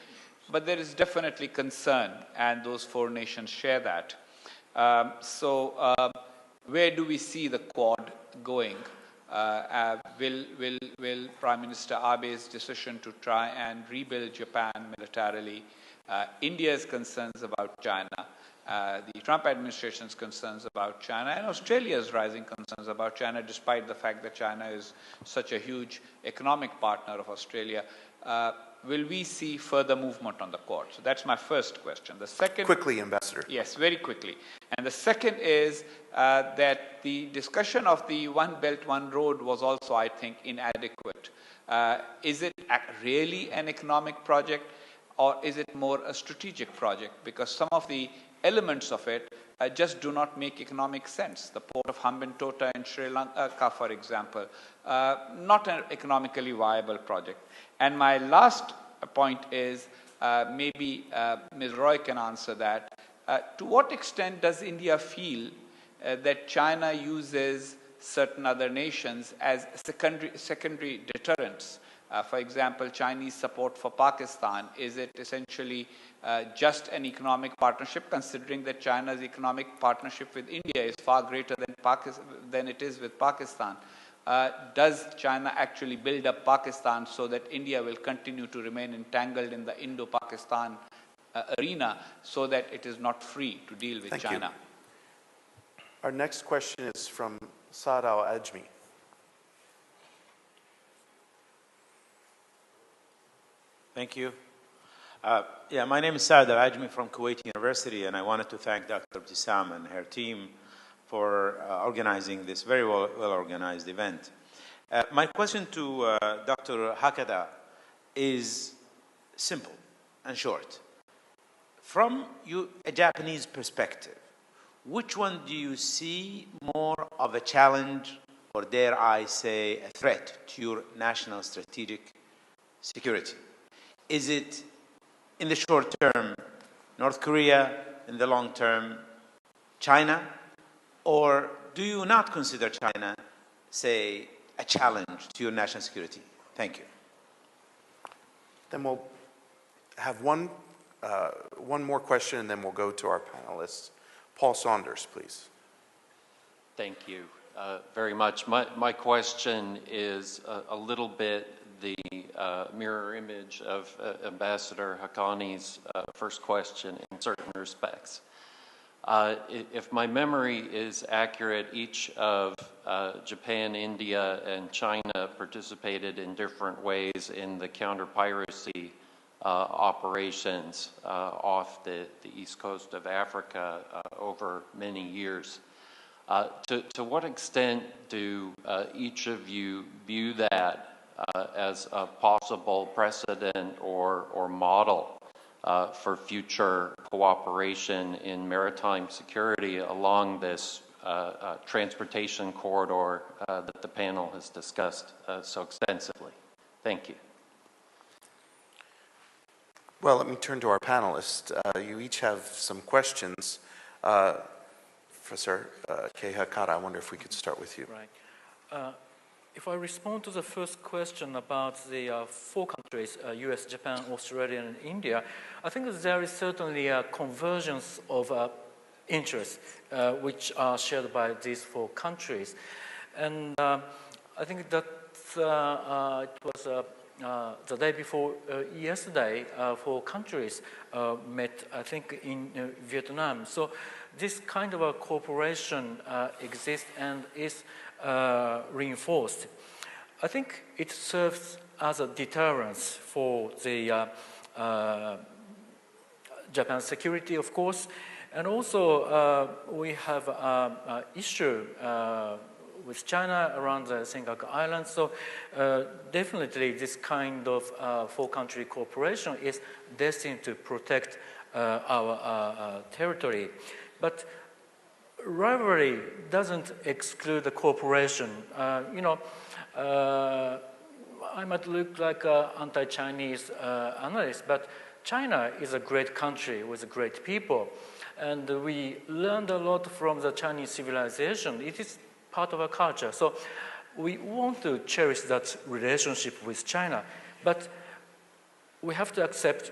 But there is definitely concern, and those 4 nations share that. Where do we see the Quad going? Will Prime Minister Abe's decision to try and rebuild Japan militarily, India's concerns about China, the Trump administration's concerns about China, and Australia's rising concerns about China, despite the fact that China is such a huge economic partner of Australia, will we see further movement on the Quad? So that's my first question. The second... Quickly, Ambassador. Yes, very quickly. And the second is that the discussion of the One Belt, One Road was also, I think, inadequate. Is it really an economic project, or is it more a strategic project? Because some of the elements of it just do not make economic sense. The port of Hambantota in Sri Lanka, for example, not an economically viable project. And my last point is, maybe Ms. Roy can answer that. To what extent does India feel that China uses certain other nations as secondary deterrents? For example, Chinese support for Pakistan, is it essentially just an economic partnership, considering that China's economic partnership with India is far greater than it is with Pakistan? Does China actually build up Pakistan so that India will continue to remain entangled in the Indo-Pakistan arena so that it is not free to deal with China? Our next question is from Saad Al-Ajmi. Thank you. My name is Saad Al-Ajmi from Kuwait University, and I wanted to thank Dr. Ibtisam and her team for organizing this very well-organized event. My question to Dr. Hakata is simple and short. From a Japanese perspective, which one do you see more of a challenge, or dare I say, a threat to your national strategic security? Is it, in the short term, North Korea, in the long term, China? Or do you not consider China, say, a challenge to your national security? Thank you. Then we'll have one more question, and then we'll go to our panelists. Paul Saunders, please. Thank you very much. My question is a little bit the mirror image of Ambassador Haqqani's first question in certain respects. If my memory is accurate, each of Japan, India, and China participated in different ways in the counter-piracy operations off the east coast of Africa over many years. To what extent do each of you view that as a possible precedent or model for future cooperation in maritime security along this transportation corridor that the panel has discussed so extensively? Thank you. Well, let me turn to our panelists. You each have some questions. Professor Kei Hakata, I wonder if we could start with you. Right. If I respond to the first question about the 4 countries, US, Japan, Australia, and India, I think that there is certainly a convergence of interests which are shared by these 4 countries. And I think that it was the day before yesterday, 4 countries met, I think, in Vietnam. So this kind of a cooperation exists and is reinforced. I think it serves as a deterrence for the Japan's security, of course, and also we have an issue with China around the Senkaku Islands. So definitely this kind of 4-country cooperation is destined to protect our territory. But rivalry doesn't exclude the cooperation. I might look like an anti-Chinese analyst, but China is a great country with great people. And we learned a lot from the Chinese civilization. It is part of our culture. So we want to cherish that relationship with China. But you have to accept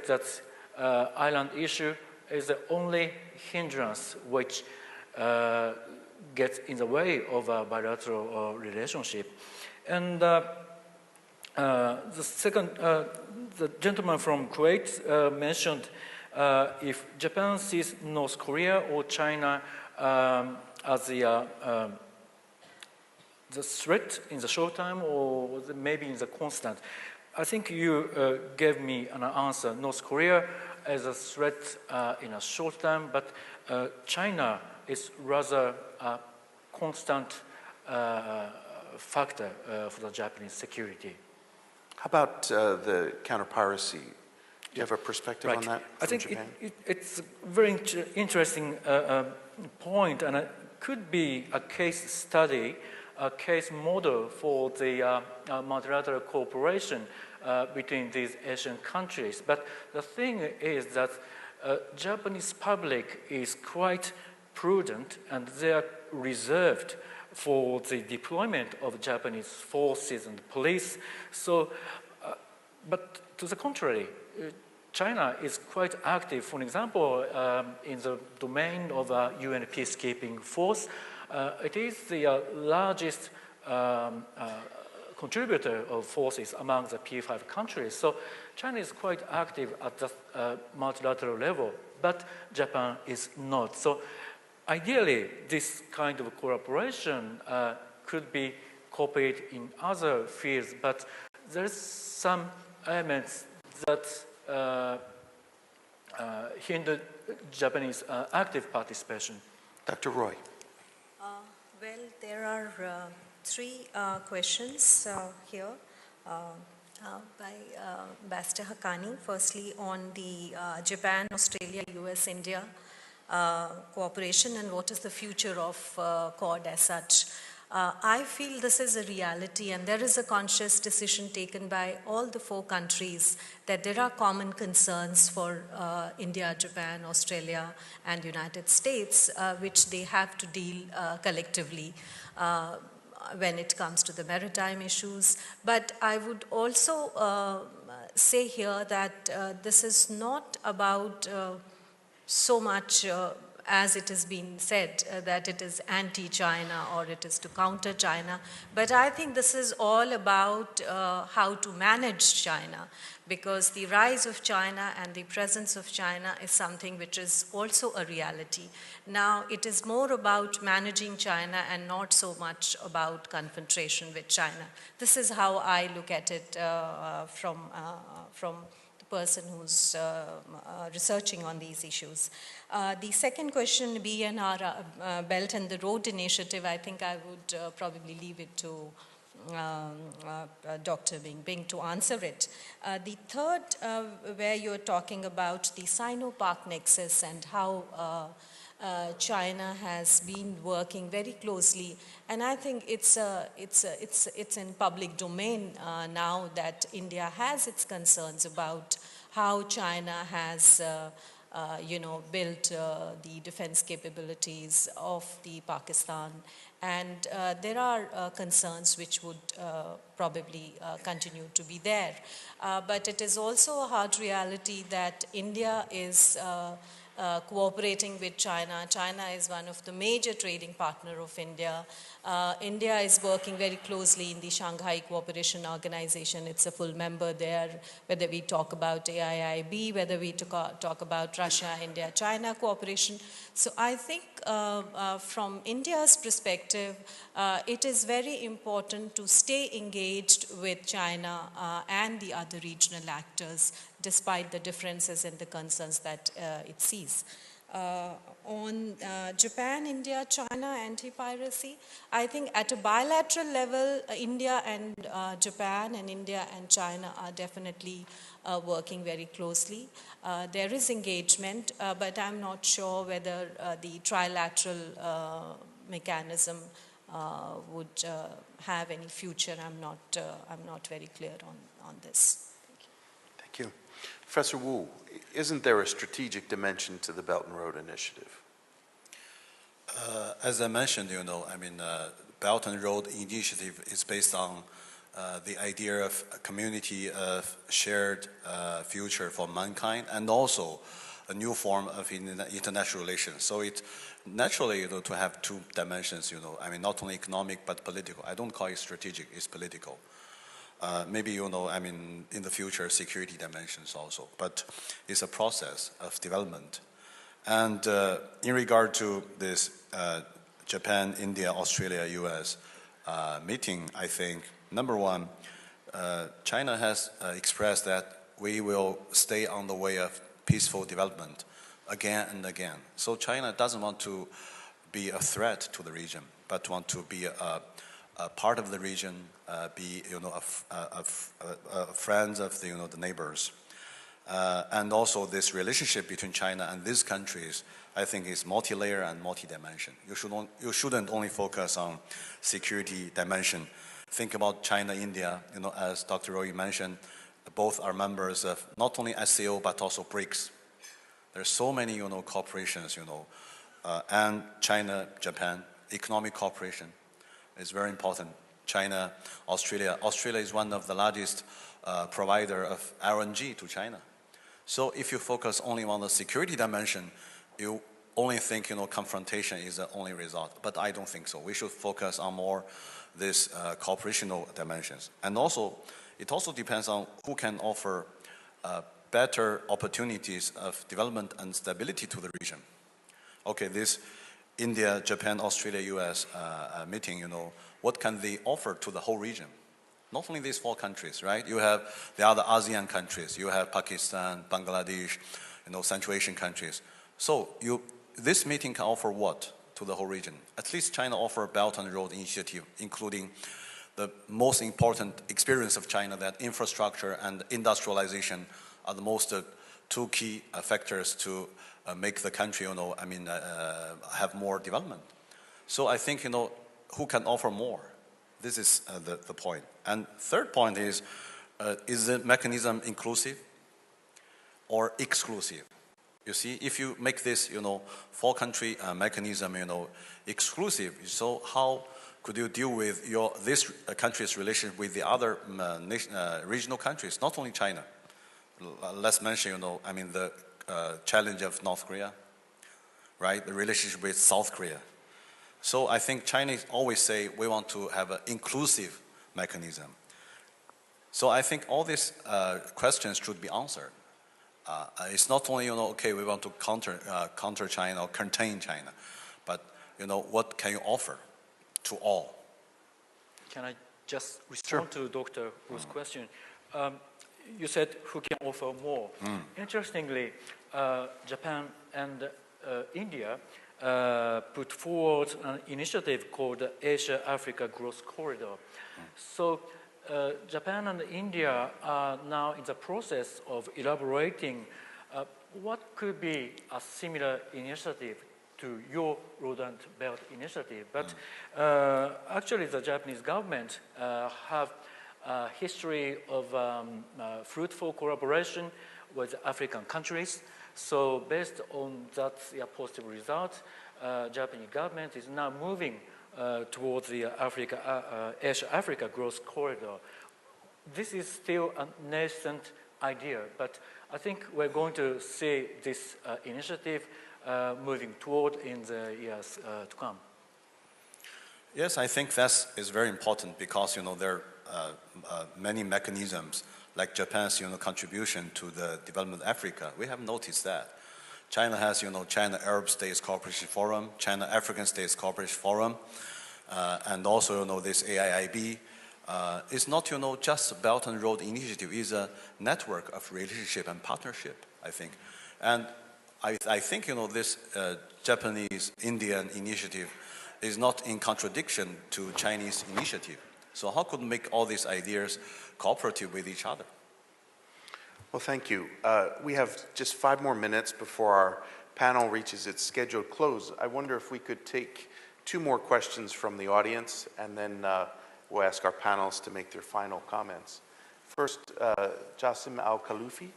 that island issue is the only hindrance which gets in the way of a bilateral relationship. And the second, the gentleman from Kuwait mentioned if Japan sees North Korea or China as the threat in the short term or maybe in the constant. I think you gave me an answer. North Korea as a threat in a short term, but China is rather a constant factor for the Japanese security. How about the counter-piracy? Do you have a perspective on that I think Japan? it's a very interesting point, and it could be a case study, a case model for the multilateral cooperation between these Asian countries. But the thing is that Japanese public is quite prudent and they are reserved for the deployment of Japanese forces and police. So, but to the contrary, China is quite active. For example, in the domain of UN peacekeeping force, it is the largest contributor of forces among the P5 countries. So China is quite active at the multilateral level, but Japan is not. So ideally, this kind of cooperation could be copied in other fields, but there's some elements that hinder Japanese active participation. Dr. Roy. Well, there are 3 questions here by Ambassador Haqqani. Firstly, on the Japan, Australia, US, India cooperation and what is the future of Quad as such. I feel this is a reality and there is a conscious decision taken by all the 4 countries that there are common concerns for India, Japan, Australia and United States which they have to deal collectively when it comes to the maritime issues. But I would also say here that this is not about so much as it has been said, that it is anti-China or it is to counter China. But I think this is all about how to manage China, because the rise of China and the presence of China is something which is also a reality. Now, it is more about managing China and not so much about confrontation with China. This is how I look at it from the person who's researching on these issues. The second question, BNR Belt and the Road Initiative, I think I would probably leave it to Dr. Bingbing to answer it. The third, where you're talking about the Sino-Pak nexus and how China has been working very closely, and I think it's in public domain now that India has its concerns about how China has built the defense capabilities of the Pakistan, and there are concerns which would probably continue to be there. But it is also a hard reality that India is cooperating with China. China is one of the major trading partner of India. India is working very closely in the Shanghai Cooperation Organization. It's a full member there, whether we talk about AIIB, whether we talk about Russia, India, China cooperation. So I think from India's perspective, it is very important to stay engaged with China and the other regional actors, despite the differences and the concerns that it sees. On Japan, India, China anti-piracy, I think at a bilateral level, India and Japan and India and China are definitely working very closely. There is engagement, but I'm not sure whether the trilateral mechanism would have any future. I'm not very clear on this. Thank you. Professor Wu, isn't there a strategic dimension to the Belt and Road Initiative? As I mentioned, Belt and Road Initiative is based on the idea of a community of shared future for mankind, and also a new form of international relations. So it naturally, to have two dimensions, not only economic but political. I don't call it strategic; it's political. Maybe, in the future, security dimensions also. But it's a process of development. And in regard to this Japan, India, Australia, US meeting, I think, number one, China has expressed that we will stay on the way of peaceful development again and again. So China doesn't want to be a threat to the region, but want to be a part of the region, be friends of the neighbors, and also this relationship between China and these countries, I think, is multi-layer and multi-dimension. You shouldn't only focus on security dimension. Think about China, India. As Dr. Roy mentioned, both are members of not only SCO but also BRICS. There's so many corporations, and China, Japan, economic cooperation is very important. China, Australia. Australia is one of the largest provider of LNG to China. So if you focus only on the security dimension, you only think confrontation is the only result. But I don't think so. We should focus on more this cooperational dimensions. And also, it also depends on who can offer better opportunities of development and stability to the region. Okay, this India, Japan, Australia, US meeting, what can they offer to the whole region? Not only these 4 countries, right? You have the other ASEAN countries. You have Pakistan, Bangladesh, Central Asian countries. So this meeting can offer what to the whole region? At least China offer Belt and Road Initiative, including the most important experience of China, that infrastructure and industrialization are the most 2 key factors to make the country, have more development. So I think, who can offer more? This is the point. And third point is the mechanism inclusive or exclusive? You see, if you make this, 4-country mechanism, exclusive, so how could you deal with this country's relationship with the other regional countries, not only China? Let's mention, the challenge of North Korea, right? The relationship with South Korea. So I think Chinese always say we want to have an inclusive mechanism. So I think all these questions should be answered. It's not only, okay, we want to counter China or contain China, but, what can you offer to all? Can I just respond to Dr. Wu's question? You said who can offer more. Interestingly, Japan and India put forward an initiative called the Asia-Africa Growth Corridor. So Japan and India are now in the process of elaborating what could be a similar initiative to your Road and Belt initiative. But actually the Japanese government have a history of fruitful collaboration with African countries. So based on that positive result, Japanese government is now moving towards the Asia-Africa Growth Corridor. This is still a nascent idea, but I think we're going to see this initiative moving toward in the years to come. Yes, I think that is very important because, there are many mechanisms like Japan's, contribution to the development of Africa. We have noticed that. China has, China Arab States Cooperation Forum, China African States Cooperation Forum, and also, this AIIB. It's not, just Belt and Road Initiative. It's a network of relationship and partnership, I think. And I think, this Japanese-Indian initiative is not in contradiction to Chinese initiative. So how could we make all these ideas cooperative with each other? Well, thank you. We have just 5 more minutes before our panel reaches its scheduled close. I wonder if we could take 2 more questions from the audience, and then we'll ask our panelists to make their final comments. First, Jassim Al-Khaloufi.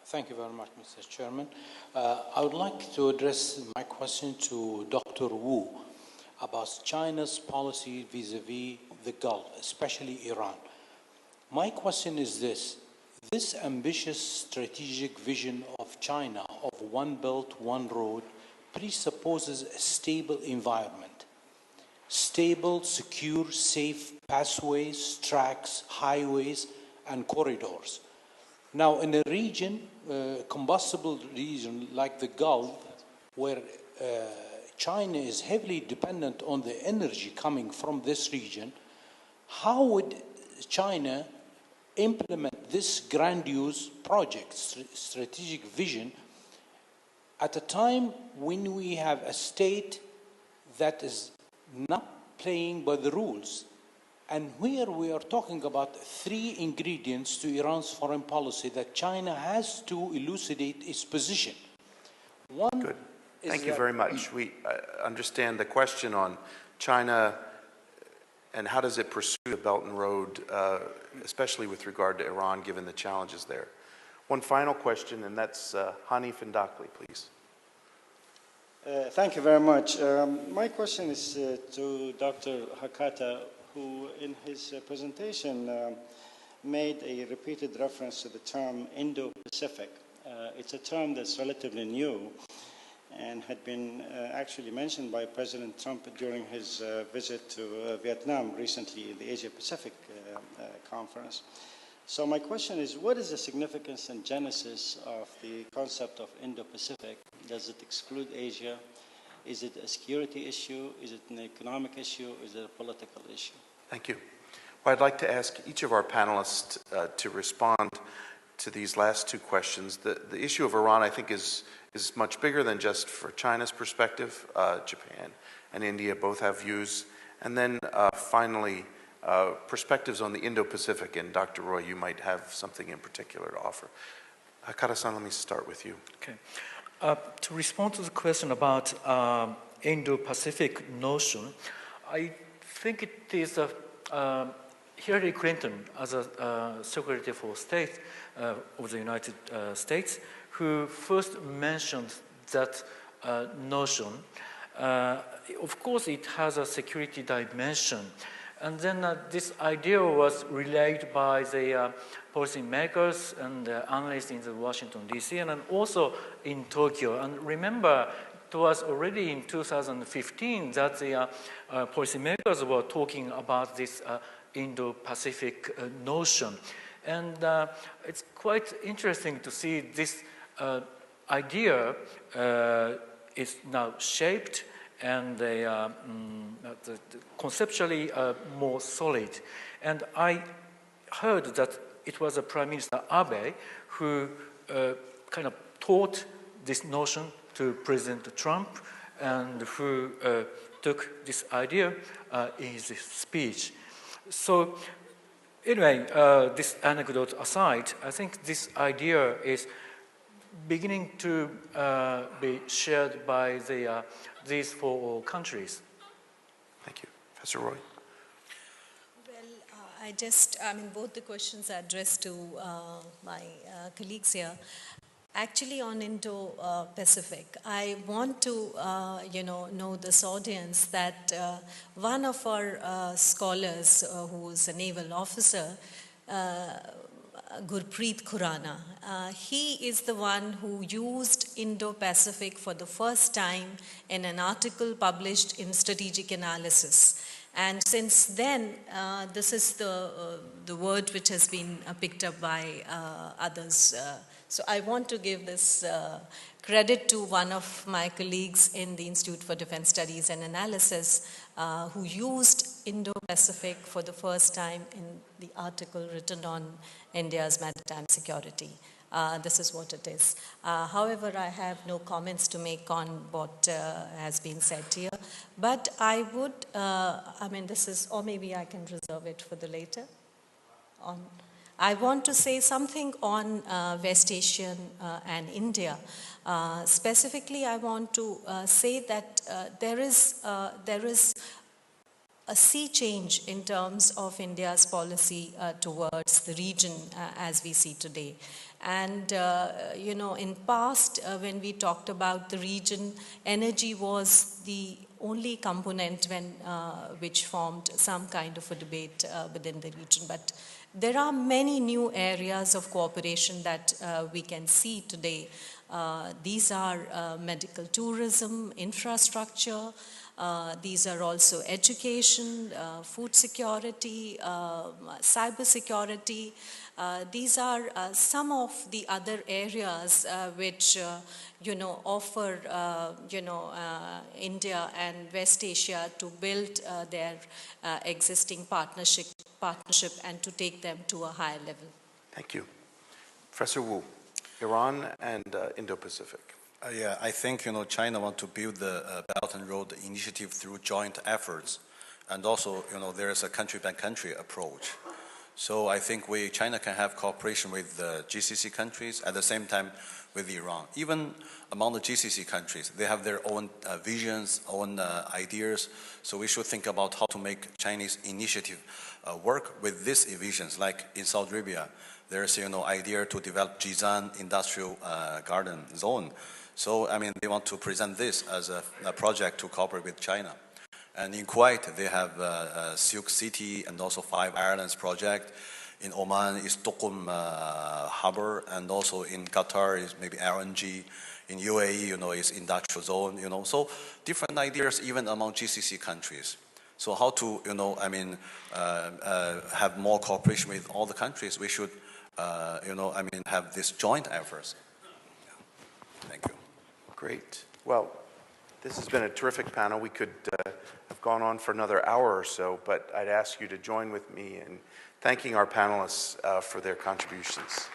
Thank you very much, Mr. Chairman. I would like to address my question to Dr. Wu about China's policy vis-a-vis the Gulf, especially Iran. My question is this ambitious strategic vision of China of one belt, one road presupposes a stable environment, stable, secure, safe pathways, tracks, highways, and corridors. Now, in a region, combustible region like the Gulf, where China is heavily dependent on the energy coming from this region, how would China implement this grandiose project, strategic vision, at a time when we have a state that is not playing by the rules? And here we are talking about 3 ingredients to Iran's foreign policy that China has to elucidate its position. One Good. Thank you very much. We understand the question on China and how does it pursue the Belt and Road, especially with regard to Iran, given the challenges there. One final question, and that's Hanif Ndakli, please. Thank you very much. My question is to Dr. Hakata, who in his presentation made a repeated reference to the term Indo-Pacific. It's a term that's relatively new and had been actually mentioned by President Trump during his visit to Vietnam recently in the Asia-Pacific conference. So my question is, what is the significance and genesis of the concept of Indo-Pacific? Does it exclude Asia? Is it a security issue? Is it an economic issue? Is it a political issue? Thank you. Well, I'd like to ask each of our panelists to respond to these last 2 questions. The issue of Iran, I think, is much bigger than just for China's perspective. Japan and India both have views. And then finally, perspectives on the Indo-Pacific. And Dr. Roy, you might have something in particular to offer. Hakata-san, let me start with you. Okay. To respond to the question about Indo-Pacific notion, I think it is Hillary Clinton, as a Secretary for State of the United States, who first mentioned that notion. Of course, it has a security dimension. And then this idea was relayed by the policymakers and analysts in the Washington, D.C., and also in Tokyo. And remember, it was already in 2015 that the policymakers were talking about this Indo-Pacific notion. And it's quite interesting to see this idea is now shaped and conceptually more solid. And I heard that it was Prime Minister Abe who kind of taught this notion to President Trump and who took this idea in his speech. So anyway, this anecdote aside, I think this idea is beginning to be shared by these 4 countries. Thank you. Professor Roy. Well, both the questions are addressed to my colleagues here. Actually, on Indo-Pacific, I want to, know this audience that one of our scholars, who is a naval officer, Gurpreet Khurana, he is the one who used Indo-Pacific for the first time in an article published in Strategic Analysis. And since then, this is the word which has been picked up by others. So I want to give this credit to one of my colleagues in the Institute for Defense Studies and Analysis who used Indo-Pacific for the first time in the article written on India's maritime security. This is what it is. However, I have no comments to make on what has been said here. But I would, this is, or maybe I can reserve it for the later. I want to say something on West Asian and India. Specifically, I want to say that there is a sea change in terms of India's policy towards the region as we see today. And, in past, when we talked about the region, energy was the only component which formed some kind of a debate within the region. But there are many new areas of cooperation that we can see today. These are medical tourism, infrastructure, these are also education, food security, cyber security. These are some of the other areas which, offer, India and West Asia to build their existing partnership and to take them to a higher level. Thank you. Professor Wu, Iran and Indo-Pacific. I think, China want to build the Belt and Road Initiative through joint efforts. And also, there is a country-by-country approach. So I think China can have cooperation with the GCC countries, at the same time with Iran. Even among the GCC countries, they have their own visions, own ideas. So we should think about how to make Chinese initiative work with these visions. Like in Saudi Arabia, there's idea to develop Jizan industrial garden zone. So they want to present this as a project to cooperate with China. And in Kuwait, they have Silk City and also 5 Islands project. In Oman is Tukum Harbor, and also in Qatar is maybe LNG. In UAE, is industrial zone. So different ideas even among GCC countries. So how to, have more cooperation with all the countries? We should, have these joint efforts. Thank you. Great. Well, this has been a terrific panel. We could have gone on for another hour or so, but I'd ask you to join with me in thanking our panelists for their contributions.